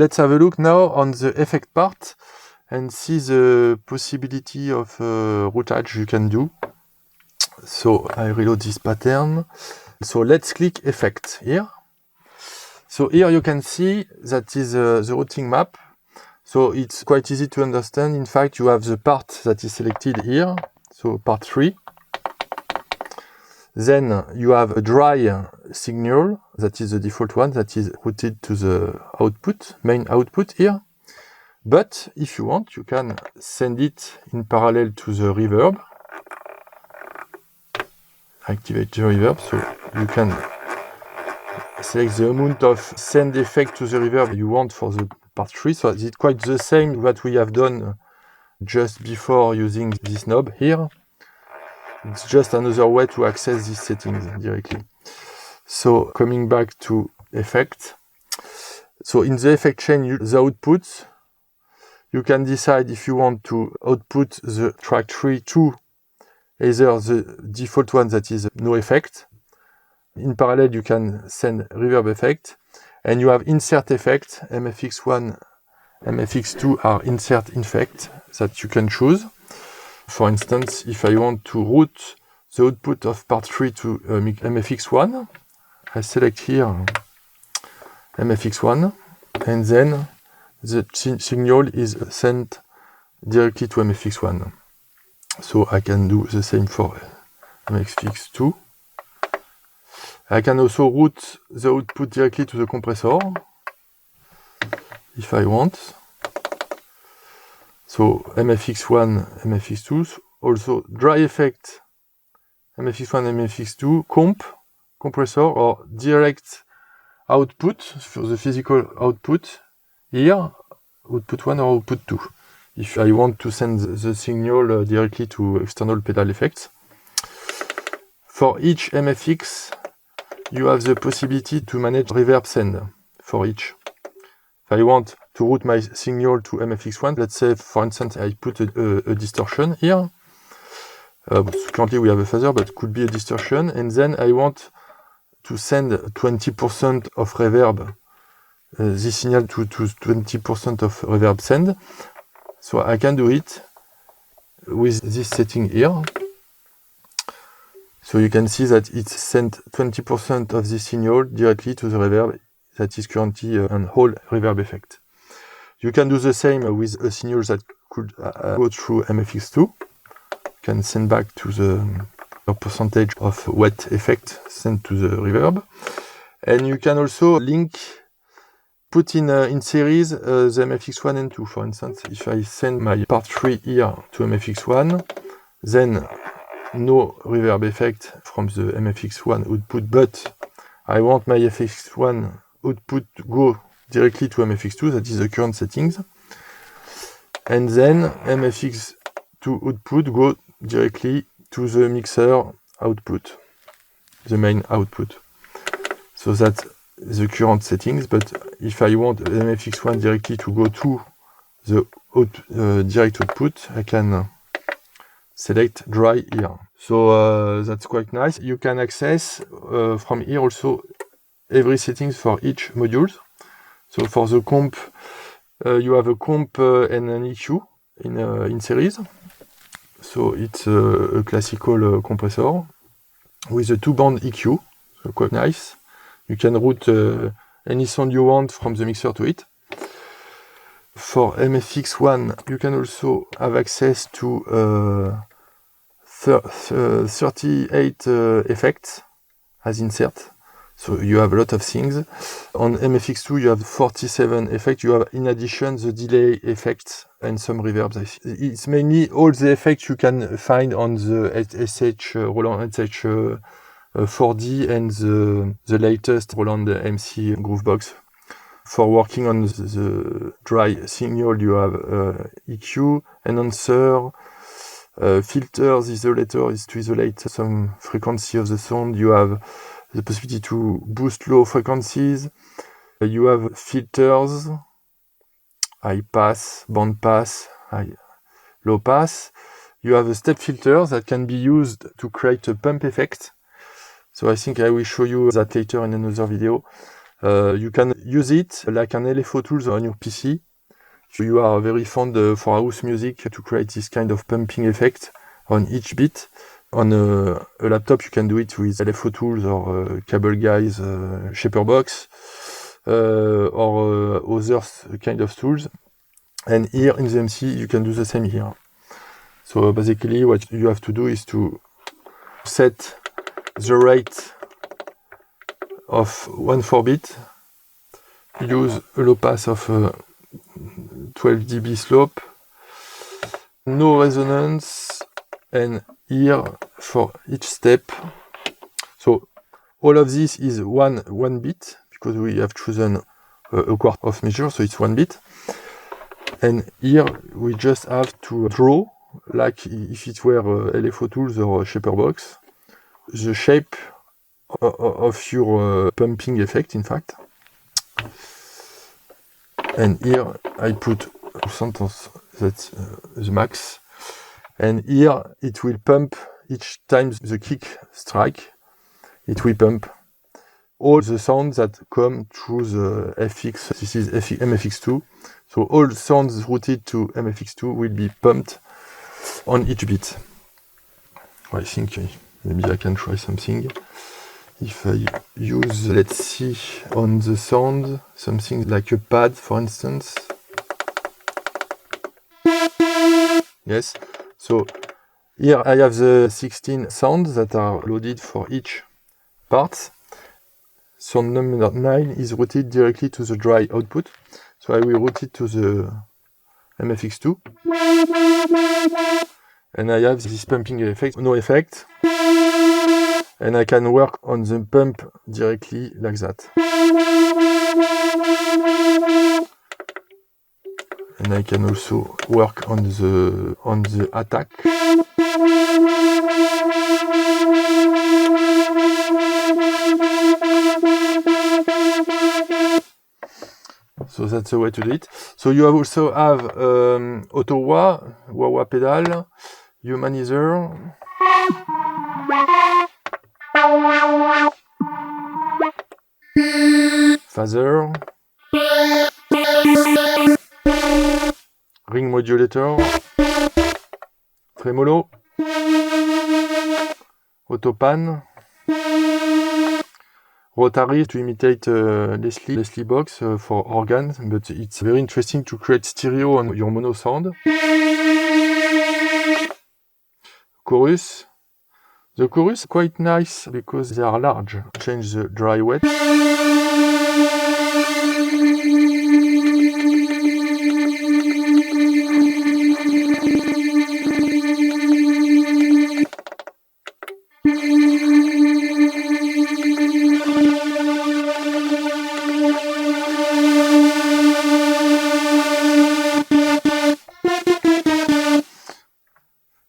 let's have a look now on the effect part and see the possibility of routage you can do. So I reload this pattern. So let's click effect here. So here you can see that is the routing map. So it's quite easy to understand. In fact, you have the part that is selected here. So part 3. Then you have a dry signal, that is the default one, that is routed to the output, main output here. But if you want, you can send it in parallel to the reverb. Activate the reverb, so you can select the amount of send effect to the reverb you want for the part 3. So it's quite the same that we have done just before using this knob here. It's just another way to access these settings directly. So coming back to effect. So in the effect chain, the output, you can decide if you want to output the track 3 to either the default one that is no effect. In parallel, you can send reverb effect. And you have insert effect, MFX1, MFX2 are insert effect that you can choose. For instance, if I want to route the output of part 3 to MFX1, I select here MFX1, and then the signal is sent directly to MFX1. So I can do the same for MFX2. I can also route the output directly to the compressor, if I want. So MFX1, MFX2, also dry effect, MFX1, MFX2, compressor, or direct output for the physical output here, output 1 or output 2, if I want to send the signal directly to external pedal effects. For each MFX, you have the possibility to manage reverb send for each. If I want to route my signal to MFX1, let's say, for instance, I put a distortion here. Currently we have a phaser, but it could be a distortion. And then I want to send 20% of reverb, this signal to 20% of reverb send. So I can do it with this setting here. So you can see that it sent 20% of this signal directly to the reverb that is currently an whole reverb effect. You can do the same with a signal that could go through MFX2. You can send back to the percentage of wet effect sent to the reverb. And you can also put in series the MFX1 and 2. For instance, if I send my part 3 here to MFX1, then no reverb effect from the MFX1 output, but I want my FX1 output to go directly to MFX2, that is the current settings. And then MFX2 output go directly to the mixer output, the main output. So that's the current settings, but if I want MFX1 directly to go to the direct output, I can select dry here. So that's quite nice. You can access from here also every settings for each module. So for the comp, you have a comp and an EQ in series. So it's a classical compressor with a 2-band EQ, so quite nice. You can route any sound you want from the mixer to it. For MFX1, you can also have access to 38 effects as insert. So you have a lot of things. On MFX2, you have 47 effects. You have, in addition, the delay effects and some reverbs. It's mainly all the effects you can find on the Roland SH 4D and the latest Roland MC Groovebox. For working on the dry signal, you have EQ, enhancer, filters, isolator is to isolate some frequency of the sound. You have the possibility to boost low frequencies. You have filters, high pass, band pass, low pass. You have a step filter that can be used to create a pump effect. So I think I will show you that later in another video. You can use it like an LFO tools on your PC. If you are very fond for house music to create this kind of pumping effect on each beat. On a laptop, you can do it with LFO tools or Cable Guys, Shaperbox, or other kind of tools. And here in the MC, you can do the same here. So basically, what you have to do is to set the rate of 1/4 bit, use a low pass of 12 dB slope, no resonance, and here for each step. So all of this is one bit because we have chosen a quarter of measure, so it's 1 bit. And here we just have to draw, like if it were LFO tools or Shaperbox, the shape of your pumping effect, in fact. And here I put sentence, that's the max. And here it will pump each time the kick strike. It will pump all the sounds that come through the FX. This is MFX2. So all sounds routed to MFX2 will be pumped on each beat. I think maybe I can try something. If I use, let's see, on the sound, something like a pad, for instance. Yes, so here I have the 16 sounds that are loaded for each part. Sound number 9 is routed directly to the dry output. So I will route it to the MFX2. And I have this pumping effect, no effect. And I can work on the pump directly like that. And I can also work on the attack. So that's the way to do it. So you also have auto wah pedal, humanizer, phaser, ring modulator, tremolo, auto pan, rotary to imitate Leslie box for organs, but it's very interesting to create stereo on your mono sound. Chorus. The chorus is quite nice because they are large. Change the dry wet.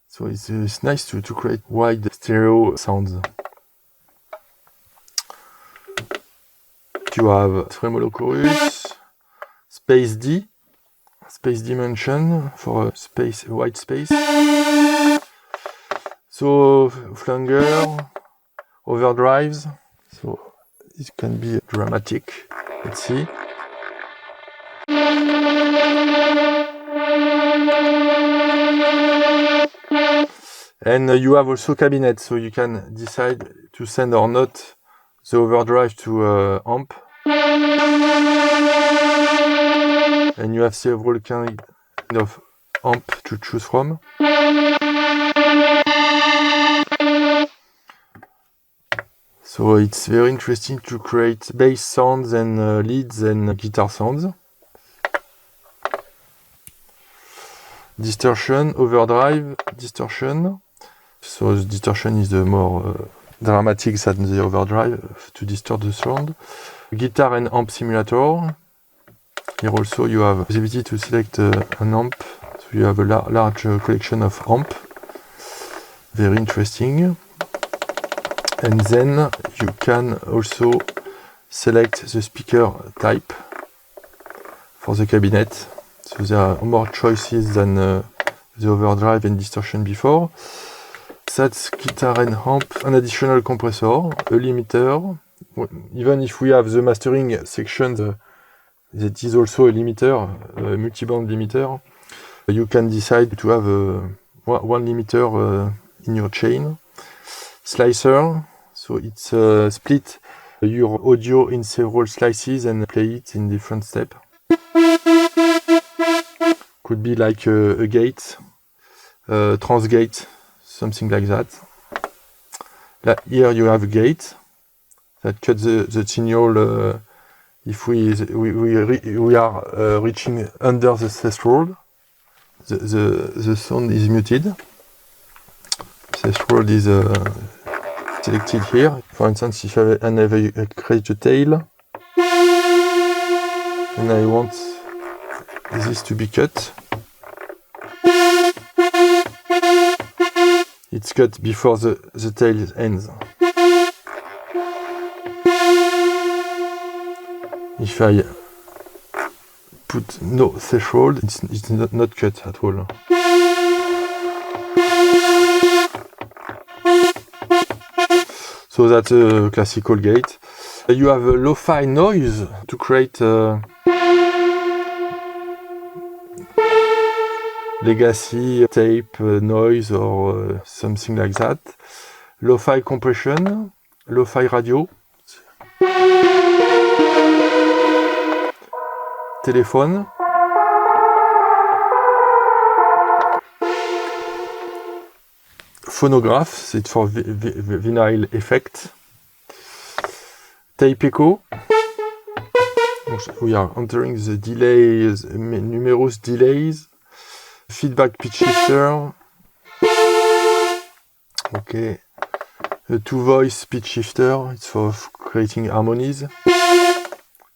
So it's nice to create wide stereo sounds. You have tremolo chorus, space D, space dimension for white space. So flanger, overdrives. So it can be dramatic. Let's see. And you have also cabinet, so you can decide to send or not the overdrive to amp. And you have several kind of amp to choose from. So it's very interesting to create bass sounds and leads and guitar sounds. Distortion, overdrive, distortion. So the distortion is the more dramatic than the overdrive to distort the sound. Guitar and amp simulator. Here also you have the ability to select an amp. So you have a large collection of amp. Very interesting. And then you can also select the speaker type for the cabinet. So there are more choices than the overdrive and distortion before. That's guitar and amp, an additional compressor, a limiter, even if we have the mastering section, that is also a limiter, a multi-band limiter, you can decide to have one limiter in your chain. Slicer, so it's split your audio in several slices and play it in different steps. Could be like a gate, transgate, something like that. Here you have a gate that cuts the signal if we are reaching under the threshold. The sound is muted. Threshold is selected here. For instance, if I create a tail and I want this to be cut, it's cut before the tail ends. If I put no threshold, it's not cut at all. So that's a classical gate. You have a lo-fi noise to create legacy tape noise or something like that. Lo-fi compression, lo-fi radio, telephone, phonograph, it's for vinyl effect, tape echo. We are entering the delays, numerous delays, feedback pitch shifter, okay, a two-voice pitch shifter, it's for creating harmonies,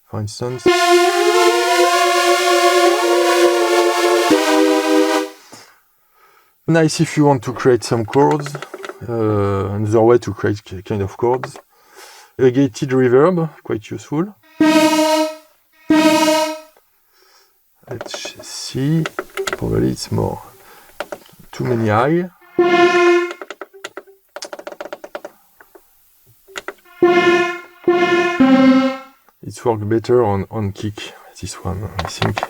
for instance. Nice if you want to create some chords, another way to create kind of chords. A gated reverb, quite useful. Let's see, probably it's more too many high. It works better on kick, this one, I think.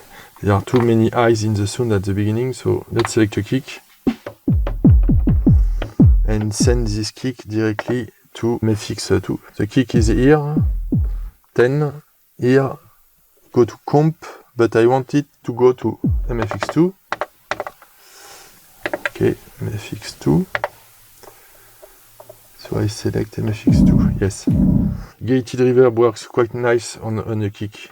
There are too many highs in the sound at the beginning, so let's select a kick and send this kick directly to MFX 2. The kick is here, 10, here, go to comp, but I want it to go to MFX 2. Okay, MFX 2. So I select MFX 2, yes. Gated reverb works quite nice on a kick.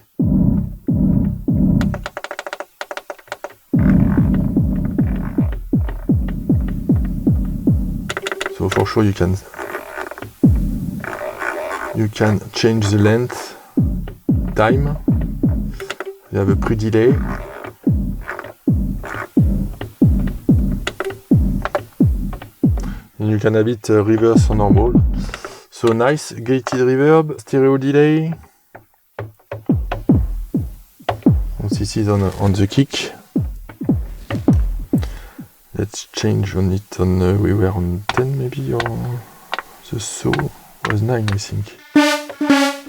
So for sure you can change the length, time. You have a pre-delay. And you can have it reverse or normal. So nice gated reverb, stereo delay. This is on the kick. Let's change on it on, we were on 10 maybe, or the saw was 9 I think.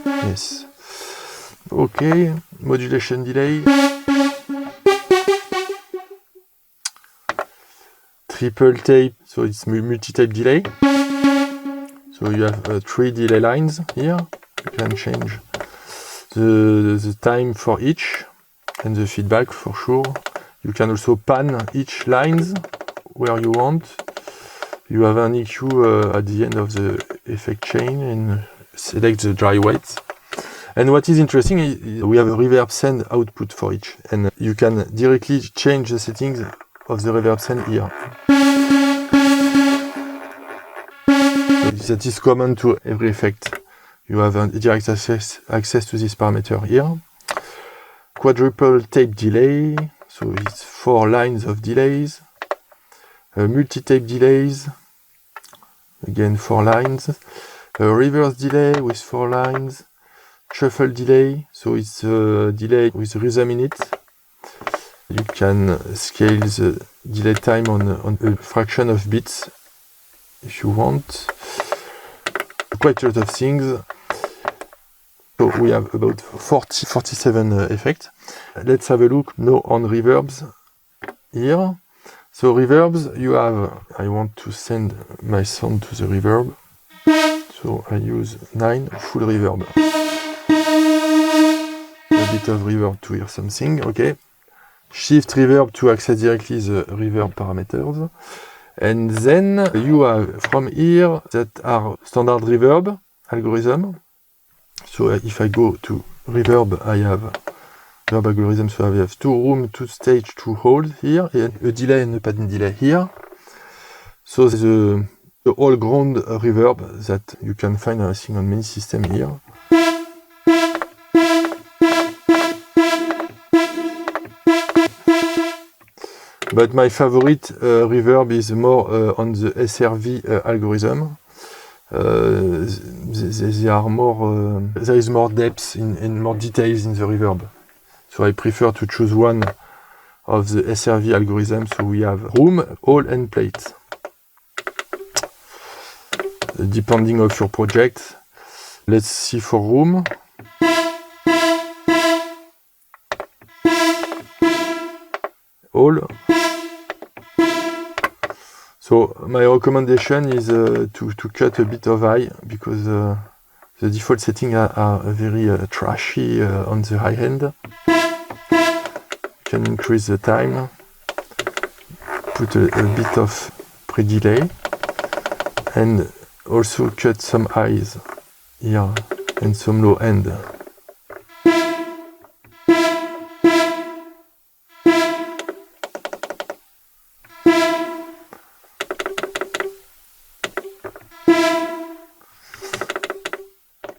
Yes. Okay, modulation delay. Triple tape, so it's multi-tape delay. So you have 3 delay lines here. You can change the time for each and the feedback for sure. You can also pan each lines where you want. You have an EQ at the end of the effect chain and select the dry weight. And what is interesting is we have a reverb send output for each, and you can directly change the settings of the reverb send here. So that is common to every effect. You have a direct access to this parameter here. Quadruple tape delay, so it's 4 lines of delays. Multi-tape delays, again 4 lines. Reverse delay with 4 lines. Shuffle delay, so it's a delay with rhythm in it. You can scale the delay time on a fraction of bits if you want. Quite a lot of things. So we have about 47 effects. Let's have a look now on reverbs here. So reverbs, you have, I want to send my sound to the reverb. So I use 9 full reverb. A bit of reverb to hear something, okay. Shift reverb to access directly the reverb parameters. And then you have from here that are standard reverb algorithm. So if I go to reverb, I have reverb algorithm, so I have 2 room, 2 stage, 2 hold here, and a delay and a pattern delay here. So the all ground reverb that you can find, I think, on many systems here. But my favorite reverb is more on the SRV algorithm. They are more, there is more depth and more details in the reverb. So I prefer to choose one of the SRV algorithm. So we have room, hall, and plate. Depending of your project. Let's see for room. Hall. So my recommendation is to cut a bit of high, because the default settings are very trashy on the high end. Can increase the time, put a bit of pre-delay, and also cut some highs here and some low end.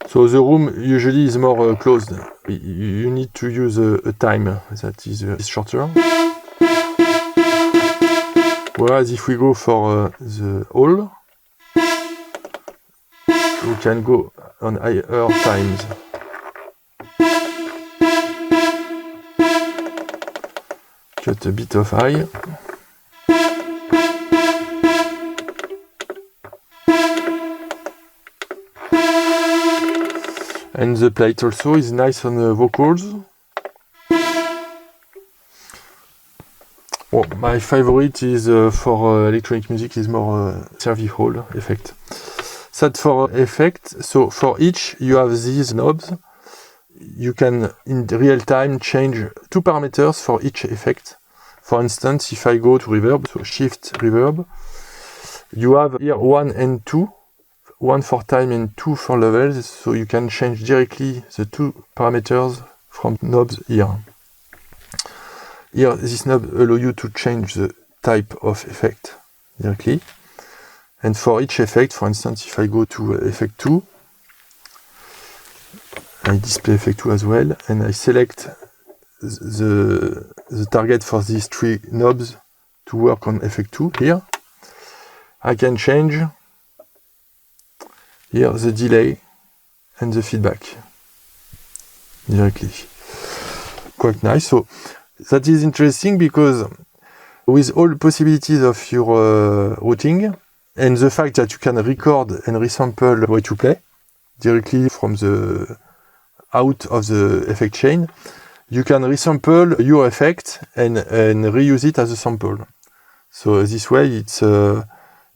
So the room usually is more closed. You need to use a time that is shorter. Whereas if we go for the hall, we can go on higher times. Cut a bit of high. And the plate also is nice on the vocals. Well, my favorite is for electronic music is more SRV hall effect. That for effect. So for each you have these knobs. You can in real time change 2 parameters for each effect. For instance, if I go to reverb, so shift reverb, you have here 1 and 2. 1 for time and 2 for levels, so you can change directly the 2 parameters from knobs here. Here, this knob allows you to change the type of effect directly. And for each effect, for instance, if I go to effect 2, I display effect 2 as well, and I select the target for these 3 knobs to work on effect 2 here. I can change here the delay and the feedback directly. Quite nice. So that is interesting because with all the possibilities of your routing and the fact that you can record and resample what you play directly from the out of the effect chain, you can resample your effect and reuse it as a sample. So this way it's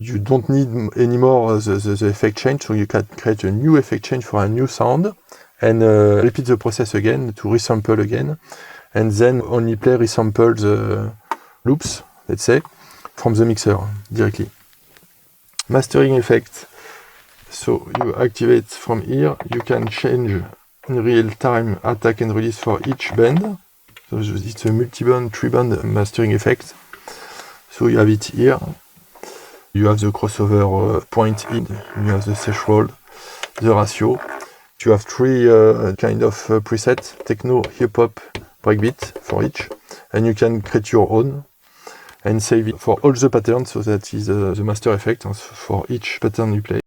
you don't need anymore the effect chain, so you can create a new effect chain for a new sound and repeat the process again to resample again, and then only play resampled loops, let's say, from the mixer directly. Mastering effect. So you activate from here, you can change in real time attack and release for each band. So it's a multi-band, 3-band mastering effect. So you have it here. You have the crossover point in, you have the threshold, the ratio. You have 3 kind of preset, techno, hip-hop, breakbeat for each, and you can create your own and save it for all the patterns, so that is the master effect for each pattern you play.